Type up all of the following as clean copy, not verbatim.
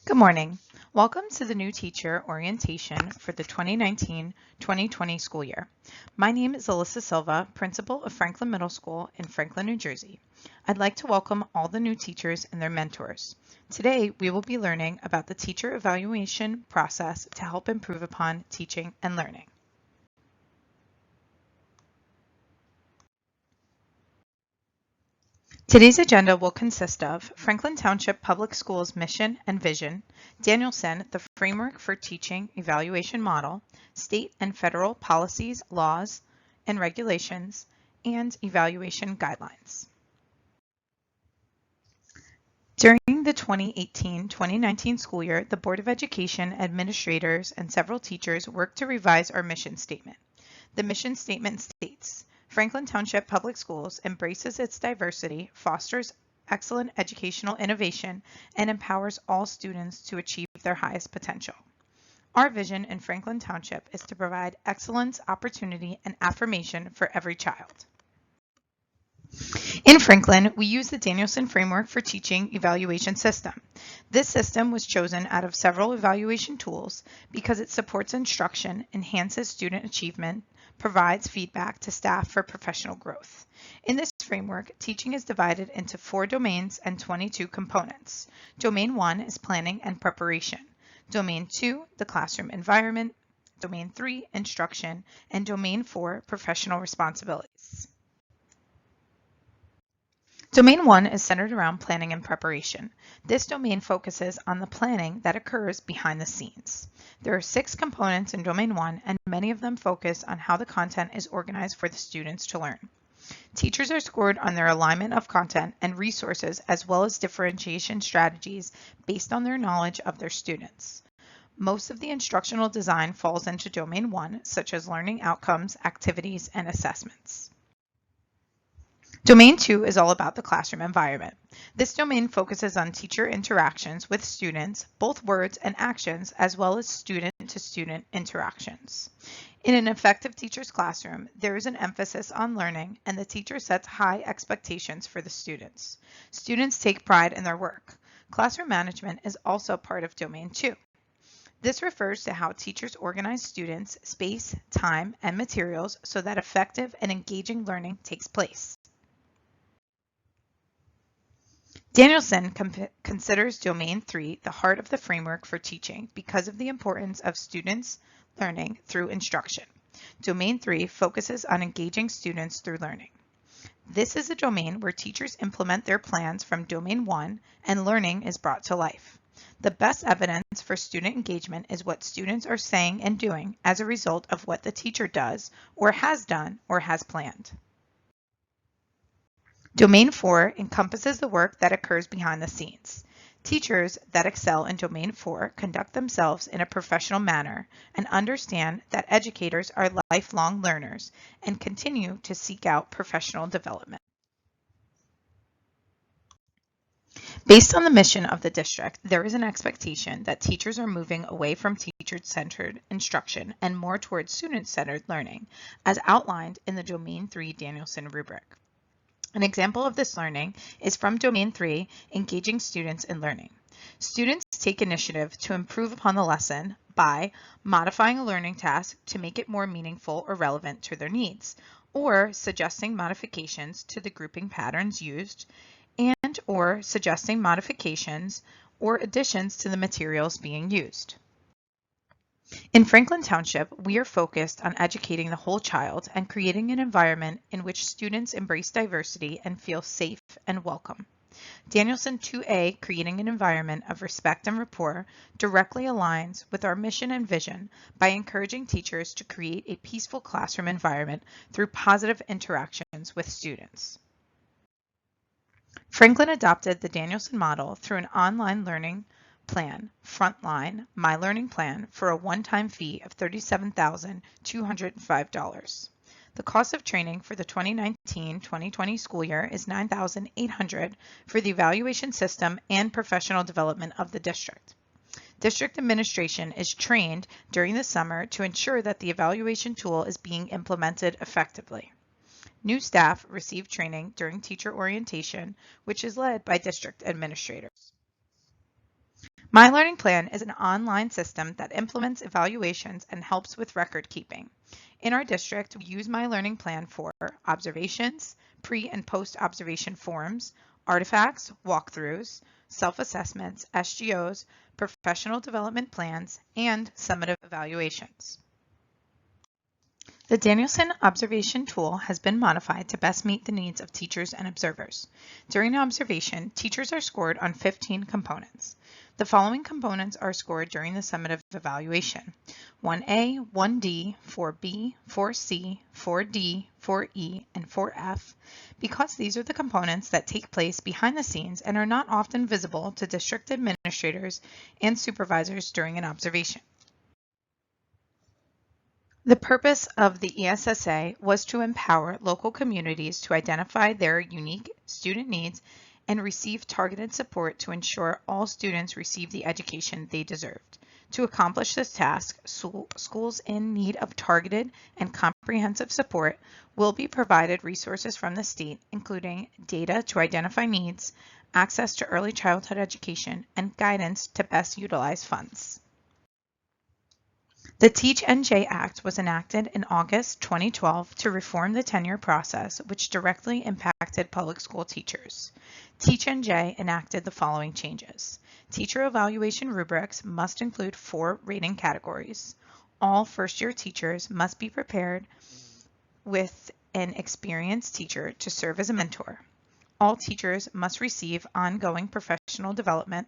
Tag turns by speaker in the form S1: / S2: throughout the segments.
S1: Good morning. Welcome to the new teacher orientation for the 2019-2020 school year. My name is Alyssa Silva, principal of Franklin Middle School in Franklin, New Jersey. I'd like to welcome all the new teachers and their mentors. Today, we will be learning about the teacher evaluation process to help improve upon teaching and learning. Today's agenda will consist of Franklin Township Public Schools mission and vision, Danielson, the framework for teaching evaluation model, state and federal policies, laws, and regulations, and evaluation guidelines. During the 2018-2019 school year, the Board of Education administrators and several teachers worked to revise our mission statement. The mission statement states, Franklin Township Public Schools embraces its diversity, fosters excellent educational innovation, and empowers all students to achieve their highest potential. Our vision in Franklin Township is to provide excellence, opportunity, and affirmation for every child. In Franklin, we use the Danielson framework for teaching evaluation system. This system was chosen out of several evaluation tools because it supports instruction, enhances student achievement, provides feedback to staff for professional growth. In this framework, teaching is divided into 4 domains and 22 components. Domain 1 is planning and preparation. Domain 2, the classroom environment. Domain 3, instruction. And Domain 4, professional responsibilities. Domain 1 is centered around planning and preparation. This domain focuses on the planning that occurs behind the scenes. There are 6 components in Domain 1, and many of them focus on how the content is organized for the students to learn. Teachers are scored on their alignment of content and resources as well as differentiation strategies based on their knowledge of their students. Most of the instructional design falls into Domain 1, such as learning outcomes, activities, and assessments. Domain 2 is all about the classroom environment. This domain focuses on teacher interactions with students, both words and actions, as well as student-to-student interactions. In an effective teacher's classroom, there is an emphasis on learning, and the teacher sets high expectations for the students. Students take pride in their work. Classroom management is also part of Domain 2. This refers to how teachers organize students, space, time, and materials so that effective and engaging learning takes place. Danielson considers Domain 3 the heart of the framework for teaching because of the importance of students learning through instruction. Domain 3 focuses on engaging students through learning. This is a domain where teachers implement their plans from Domain 1 and learning is brought to life. The best evidence for student engagement is what students are saying and doing as a result of what the teacher does or has planned. Domain 4 encompasses the work that occurs behind the scenes. Teachers that excel in Domain 4 conduct themselves in a professional manner and understand that educators are lifelong learners and continue to seek out professional development. Based on the mission of the district, there is an expectation that teachers are moving away from teacher-centered instruction and more towards student-centered learning, as outlined in the Domain 3 Danielson rubric. An example of this learning is from Domain 3, engaging students in learning. Students take initiative to improve upon the lesson by modifying a learning task to make it more meaningful or relevant to their needs, or suggesting modifications to the grouping patterns used, and or suggesting modifications or additions to the materials being used. In Franklin Township, we are focused on educating the whole child and creating an environment in which students embrace diversity and feel safe and welcome. Danielson 2A, creating an environment of respect and rapport, directly aligns with our mission and vision by encouraging teachers to create a peaceful classroom environment through positive interactions with students. Franklin adopted the Danielson model through an online learning plan, Frontline, My Learning Plan, for a one-time fee of $37,205. The cost of training for the 2019-2020 school year is $9,800 for the evaluation system and professional development of the district. District administration is trained during the summer to ensure that the evaluation tool is being implemented effectively. New staff receive training during teacher orientation, which is led by district administrators. My Learning Plan is an online system that implements evaluations and helps with record keeping. In our district, we use My Learning Plan for observations, pre- and post-observation forms, artifacts, walkthroughs, self-assessments, SGOs, professional development plans, and summative evaluations. The Danielson observation tool has been modified to best meet the needs of teachers and observers. During an observation, teachers are scored on 15 components. The following components are scored during the summative evaluation: 1A, 1D, 4B, 4C, 4D, 4E, and 4F, because these are the components that take place behind the scenes and are not often visible to district administrators and supervisors during an observation. The purpose of the ESSA was to empower local communities to identify their unique student needs and receive targeted support to ensure all students receive the education they deserved. To accomplish this task, schools in need of targeted and comprehensive support will be provided resources from the state, including data to identify needs, access to early childhood education, and guidance to best utilize funds. The Teach-NJ Act was enacted in August 2012 to reform the tenure process, which directly impacted public school teachers. Teach-NJ enacted the following changes. Teacher evaluation rubrics must include 4 rating categories. All first-year teachers must be prepared with an experienced teacher to serve as a mentor. All teachers must receive ongoing professional development.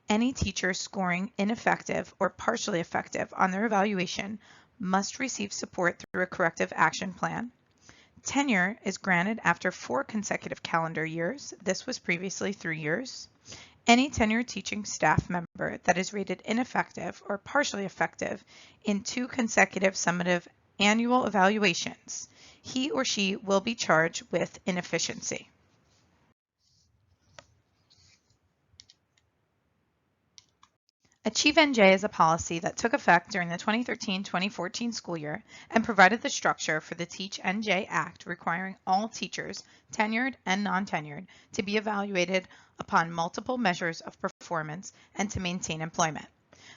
S1: Any teacher scoring ineffective or partially effective on their evaluation must receive support through a corrective action plan. Tenure is granted after 4 consecutive calendar years. This was previously 3 years. Any tenured teaching staff member that is rated ineffective or partially effective in 2 consecutive summative annual evaluations, he or she will be charged with inefficiency. Achieve-NJ is a policy that took effect during the 2013-2014 school year and provided the structure for the Teach-NJ Act, requiring all teachers, tenured and non-tenured, to be evaluated upon multiple measures of performance and to maintain employment.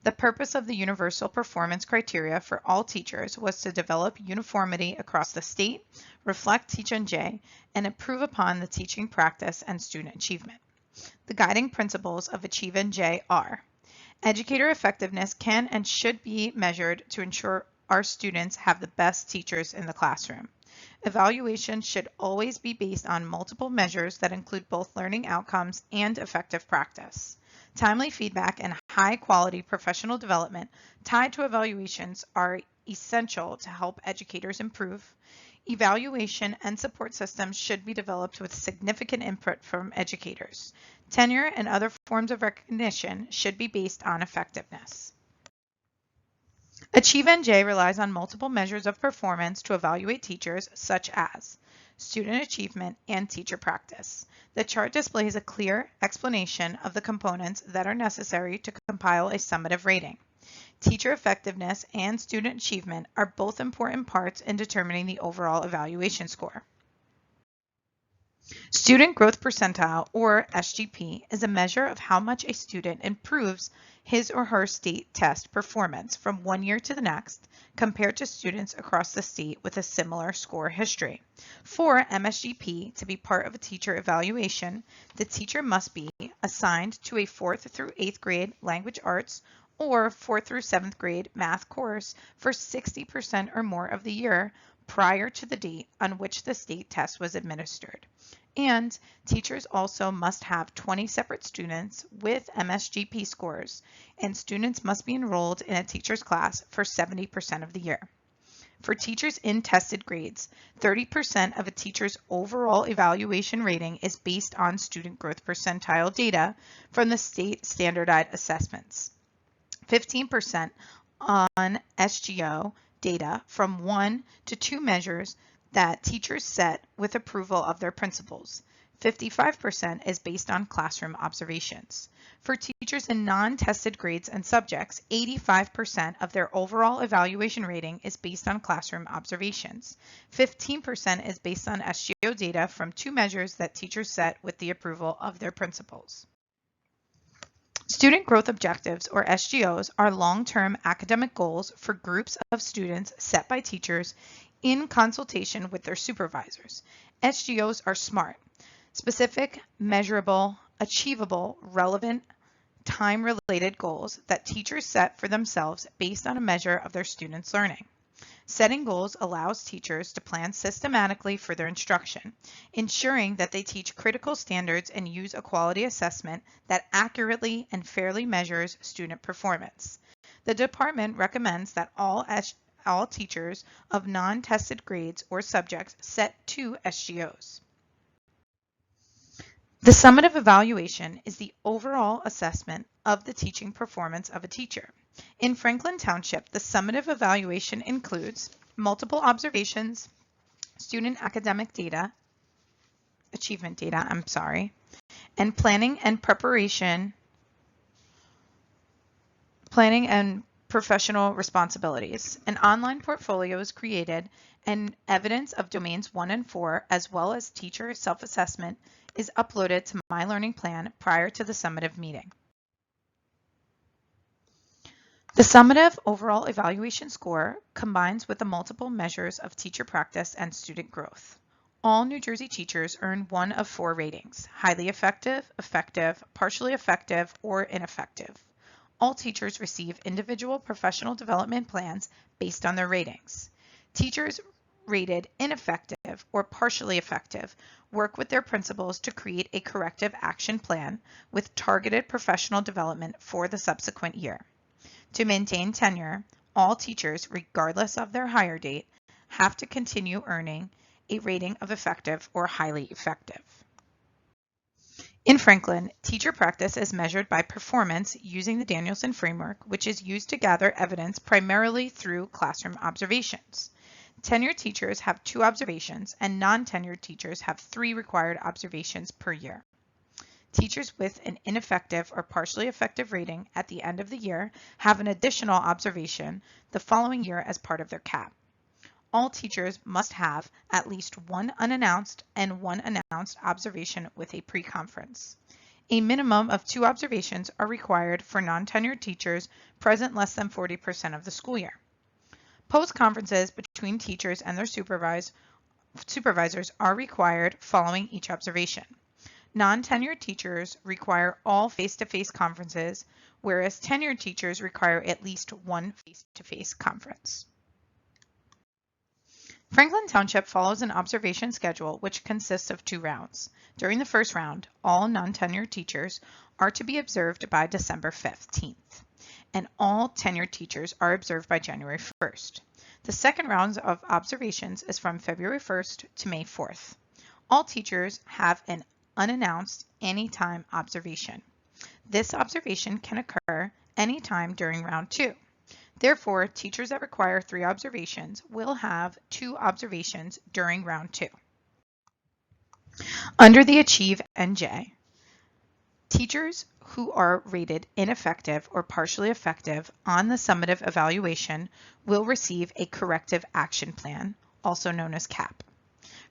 S1: The purpose of the universal performance criteria for all teachers was to develop uniformity across the state, reflect Teach-NJ, and improve upon the teaching practice and student achievement. The guiding principles of Achieve-NJ are: educator effectiveness can and should be measured to ensure our students have the best teachers in the classroom. Evaluation should always be based on multiple measures that include both learning outcomes and effective practice. Timely feedback and high-quality professional development tied to evaluations are essential to help educators improve. Evaluation and support systems should be developed with significant input from educators. Tenure and other forms of recognition should be based on effectiveness. Achieve-NJ relies on multiple measures of performance to evaluate teachers, such as student achievement and teacher practice. The chart displays a clear explanation of the components that are necessary to compile a summative rating. Teacher effectiveness and student achievement are both important parts in determining the overall evaluation score. Student Growth Percentile, or SGP, is a measure of how much a student improves his or her state test performance from one year to the next compared to students across the state with a similar score history. For MSGP to be part of a teacher evaluation, the teacher must be assigned to a 4th through 8th grade language arts or 4th through 7th grade math course for 60% or more of the year prior to the date on which the state test was administered. And teachers also must have 20 separate students with MSGP scores, and students must be enrolled in a teacher's class for 70% of the year. For teachers in tested grades, 30% of a teacher's overall evaluation rating is based on student growth percentile data from the state standardized assessments, 15% on SGO data from 1 to 2 measures that teachers set with approval of their principals. 55% is based on classroom observations. For teachers in non-tested grades and subjects, 85% of their overall evaluation rating is based on classroom observations. 15% is based on SGO data from 2 measures that teachers set with the approval of their principals. Student growth objectives, or SGOs, are long-term academic goals for groups of students set by teachers in consultation with their supervisors. SGOs are SMART: specific, measurable, achievable, relevant, time-related goals that teachers set for themselves based on a measure of their students' learning. Setting goals allows teachers to plan systematically for their instruction, ensuring that they teach critical standards and use a quality assessment that accurately and fairly measures student performance. The department recommends that all teachers of non-tested grades or subjects set 2 SGOs. The summative evaluation is the overall assessment of the teaching performance of a teacher. In Franklin Township, the summative evaluation includes multiple observations, student academic data, achievement data, and planning and professional responsibilities. An online portfolio is created, and evidence of domains 1 and 4, as well as teacher self-assessment, is uploaded to My Learning Plan prior to the summative meeting. The summative overall evaluation score combines with the multiple measures of teacher practice and student growth. All New Jersey teachers earn one of 4 ratings: highly effective, effective, partially effective, or ineffective. All teachers receive individual professional development plans based on their ratings. Teachers rated ineffective or partially effective work with their principals to create a corrective action plan with targeted professional development for the subsequent year. To maintain tenure, all teachers, regardless of their hire date, have to continue earning a rating of effective or highly effective. In Franklin, teacher practice is measured by performance using the Danielson framework, which is used to gather evidence primarily through classroom observations. Tenured teachers have 2 observations, and non-tenured teachers have 3 required observations per year. Teachers with an ineffective or partially effective rating at the end of the year have an additional observation the following year as part of their CAP. All teachers must have at least 1 unannounced and 1 announced observation with a pre-conference. A minimum of 2 observations are required for non-tenured teachers present less than 40% of the school year. Post-conferences between teachers and their supervisors are required following each observation. Non-tenured teachers require all face-to-face conferences, whereas tenured teachers require at least 1 face-to-face conference. Franklin Township follows an observation schedule which consists of 2 rounds. During the first round, all non-tenured teachers are to be observed by December 15th, and all tenured teachers are observed by January 1st. The second round of observations is from February 1st to May 4th. All teachers have an unannounced anytime observation. This observation can occur anytime during round 2. Therefore, teachers that require 3 observations will have 2 observations during round 2. Under the Achieve NJ, teachers who are rated ineffective or partially effective on the summative evaluation will receive a corrective action plan, also known as CAP.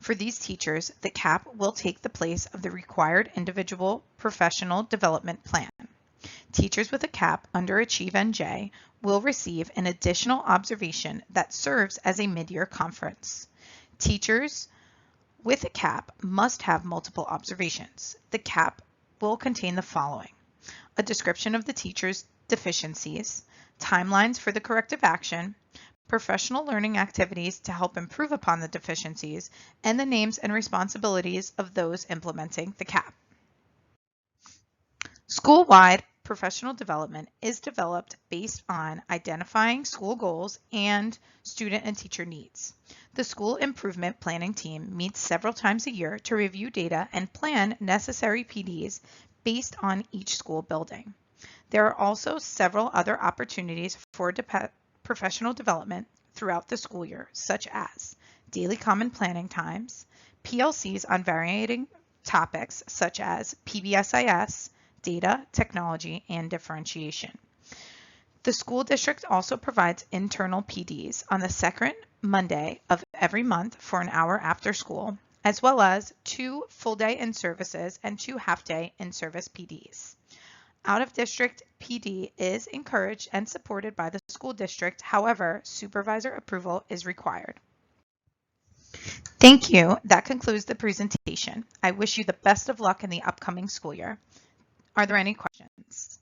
S1: For these teachers, the CAP will take the place of the required individual professional development plan. Teachers with a CAP under Achieve NJ will receive an additional observation that serves as a mid-year conference. Teachers with a CAP must have multiple observations. The CAP will contain the following: a description of the teacher's deficiencies, timelines for the corrective action, professional learning activities to help improve upon the deficiencies, and the names and responsibilities of those implementing the CAP. School-wide professional development is developed based on identifying school goals and student and teacher needs. The School Improvement Planning Team meets several times a year to review data and plan necessary PDs based on each school building. There are also several other opportunities for professional development throughout the school year, such as daily common planning times, PLCs on varying topics such as PBSIS, data, technology, and differentiation. The school district also provides internal PDs on the second Monday of every month for an hour after school, as well as 2 full-day in-services and 2 half-day in-service PDs. Out-of-district PD is encouraged and supported by the school district. However, supervisor approval is required. Thank you. That concludes the presentation. I wish you the best of luck in the upcoming school year. Are there any questions?